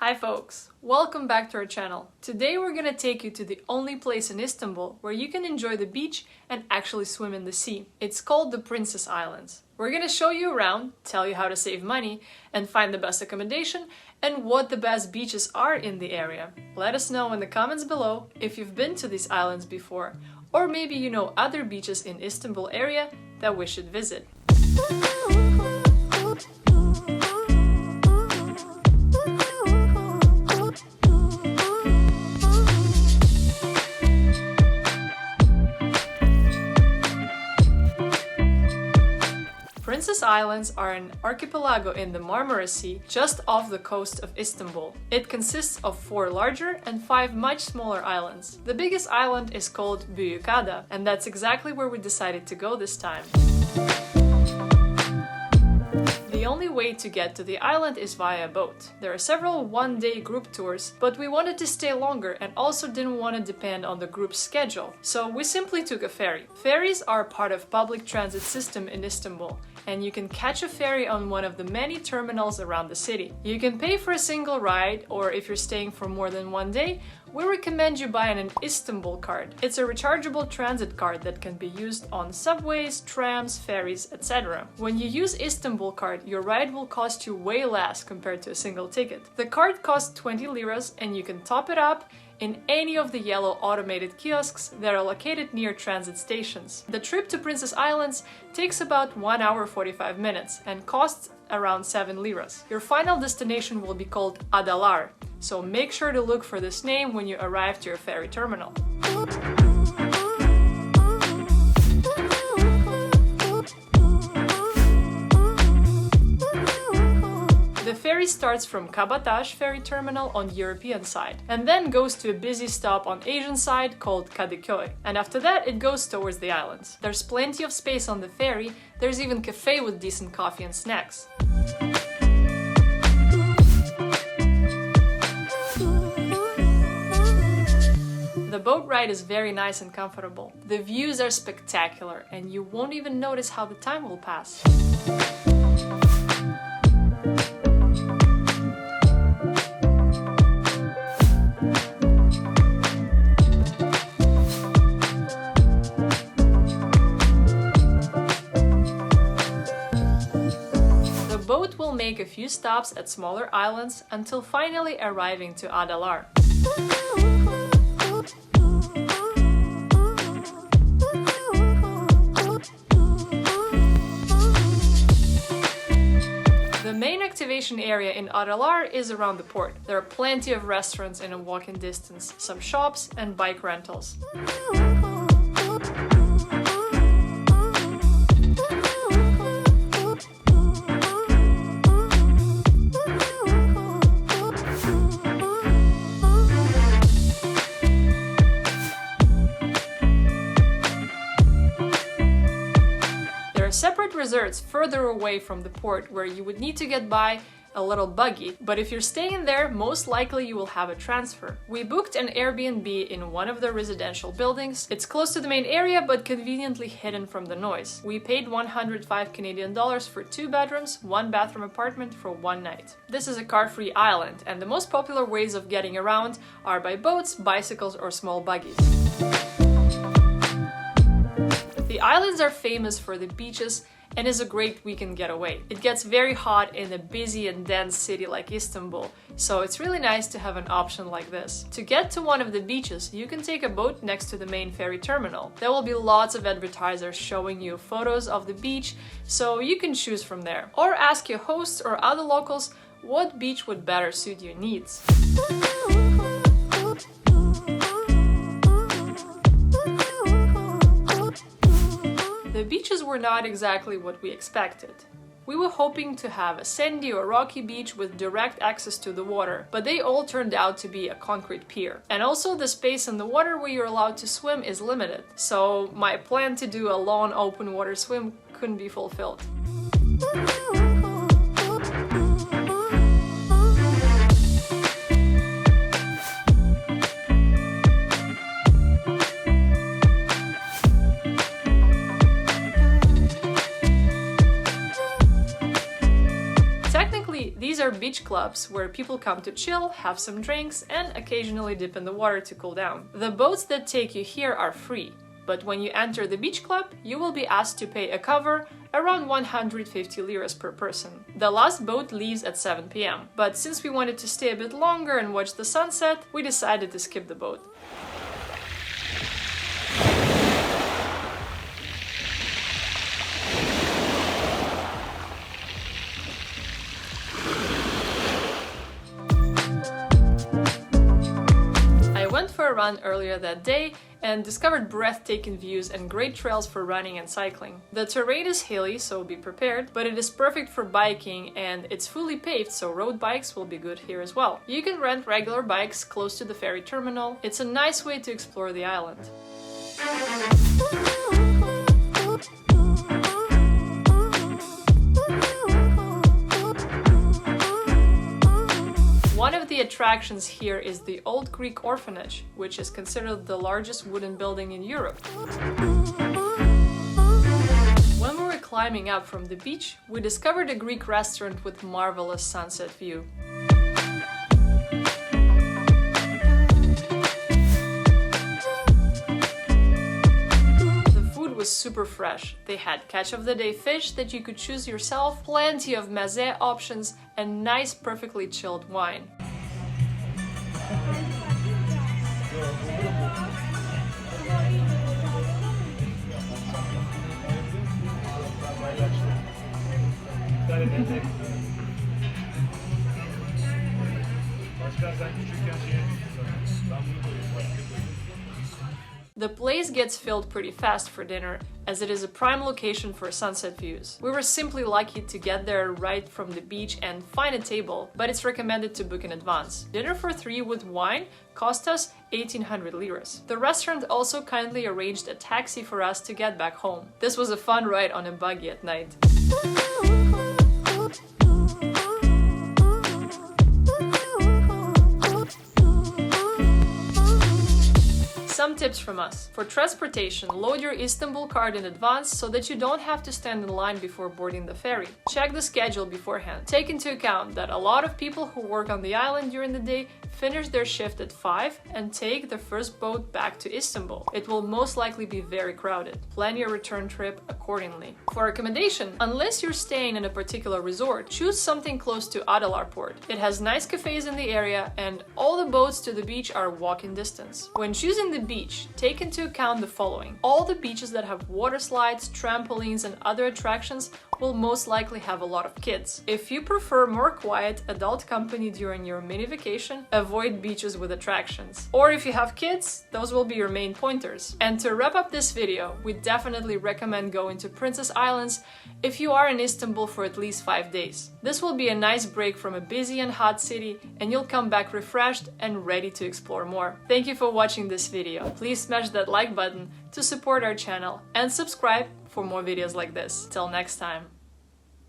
Hi folks, welcome back to our channel. Today we're gonna take you to the only place in Istanbul where you can enjoy the beach and actually swim in the sea. It's called the Princess Islands. We're gonna show you around, tell you how to save money and find the best accommodation and what the best beaches are in the area. Let us know in the comments below if you've been to these islands before, or maybe you know other beaches in Istanbul area that we should visit. Princess Islands are an archipelago in the Marmara Sea just off the coast of Istanbul. It consists of 4 larger and 5 much smaller islands. The biggest island is called Buyukada, and that's exactly where we decided to go this time. The only way to get to the island is via boat. There are several one-day group tours, but we wanted to stay longer and also didn't want to depend on the group's schedule, so we simply took a ferry. Ferries are part of public transit system in Istanbul, and you can catch a ferry on one of the many terminals around the city. You can pay for a single ride, or if you're staying for more than one day, we recommend you buying an Istanbul card. It's a rechargeable transit card that can be used on subways, trams, ferries, etc. When you use Istanbul card, your ride will cost you way less compared to a single ticket. The card costs 20 liras and you can top it up in any of the yellow automated kiosks that are located near transit stations. The trip to Princess Islands takes about 1 hour 45 minutes and costs around 7 liras. Your final destination will be called Adalar, so make sure to look for this name when you arrive to your ferry terminal. The ferry starts from Kabataş ferry terminal on the European side and then goes to a busy stop on Asian side called Kadıköy, and after that it goes towards the islands. There's plenty of space on the ferry, there's even cafe with decent coffee and snacks. The boat ride is very nice and comfortable. The views are spectacular and you won't even notice how the time will pass. The boat will make a few stops at smaller islands until finally arriving to Adalar. The main activation area in Adalar is around the port. There are plenty of restaurants in a walking distance, some shops and bike rentals. Separate resorts further away from the port where you would need to get by a little buggy, but if you're staying there, most likely you will have a transfer. We booked an Airbnb in one of the residential buildings. It's close to the main area but conveniently hidden from the noise. We paid 105 Canadian dollars for 2 bedrooms, 1 bathroom apartment for 1 night. This is a car-free island and the most popular ways of getting around are by boats, bicycles or small buggies. The islands are famous for the beaches and is a great weekend getaway. It gets very hot in a busy and dense city like Istanbul, so it's really nice to have an option like this. To get to one of the beaches, you can take a boat next to the main ferry terminal. There will be lots of advertisers showing you photos of the beach, so you can choose from there. Or ask your hosts or other locals what beach would better suit your needs. The beaches were not exactly what we expected. We were hoping to have a sandy or rocky beach with direct access to the water, but they all turned out to be a concrete pier. And also the space in the water where you're allowed to swim is limited, so my plan to do a long open water swim couldn't be fulfilled. beach clubs where people come to chill, have some drinks, and occasionally dip in the water to cool down. The boats that take you here are free, but when you enter the beach club, you will be asked to pay a cover around 150 liras per person. The last boat leaves at 7 p.m, but since we wanted to stay a bit longer and watch the sunset, we decided to skip the boat. For a run earlier that day and discovered breathtaking views and great trails for running and cycling. The terrain is hilly, so be prepared, but it is perfect for biking and it's fully paved, so road bikes will be good here as well. You can rent regular bikes close to the ferry terminal. It's a nice way to explore the island. One of the attractions here is the Old Greek Orphanage, which is considered the largest wooden building in Europe. When we were climbing up from the beach, we discovered a Greek restaurant with marvelous sunset view. Was super fresh. They had catch of the day fish that you could choose yourself, plenty of meze options, and nice perfectly chilled wine. The place gets filled pretty fast for dinner, as it is a prime location for sunset views. We were simply lucky to get there right from the beach and find a table, but it's recommended to book in advance. Dinner for 3 with wine cost us 1800 liras. The restaurant also kindly arranged a taxi for us to get back home. This was a fun ride on a buggy at night. Some tips from us. For transportation, load your Istanbul card in advance so that you don't have to stand in line before boarding the ferry. Check the schedule beforehand. Take into account that a lot of people who work on the island during the day finish their shift at 5 and take the first boat back to Istanbul. It will most likely be very crowded. Plan your return trip accordingly. For accommodation, unless you're staying in a particular resort, choose something close to Adalar port. It has nice cafes in the area and all the boats to the beach are walking distance. When choosing the beach, take into account the following. All the beaches that have water slides, trampolines, and other attractions will most likely have a lot of kids. If you prefer more quiet adult company during your mini vacation, avoid beaches with attractions. Or if you have kids, those will be your main pointers. And to wrap up this video, we definitely recommend going to Princess Islands if you are in Istanbul for at least 5 days. This will be a nice break from a busy and hot city, and you'll come back refreshed and ready to explore more. Thank you for watching this video. Please smash that like button to support our channel and subscribe for more videos like this. Till next time.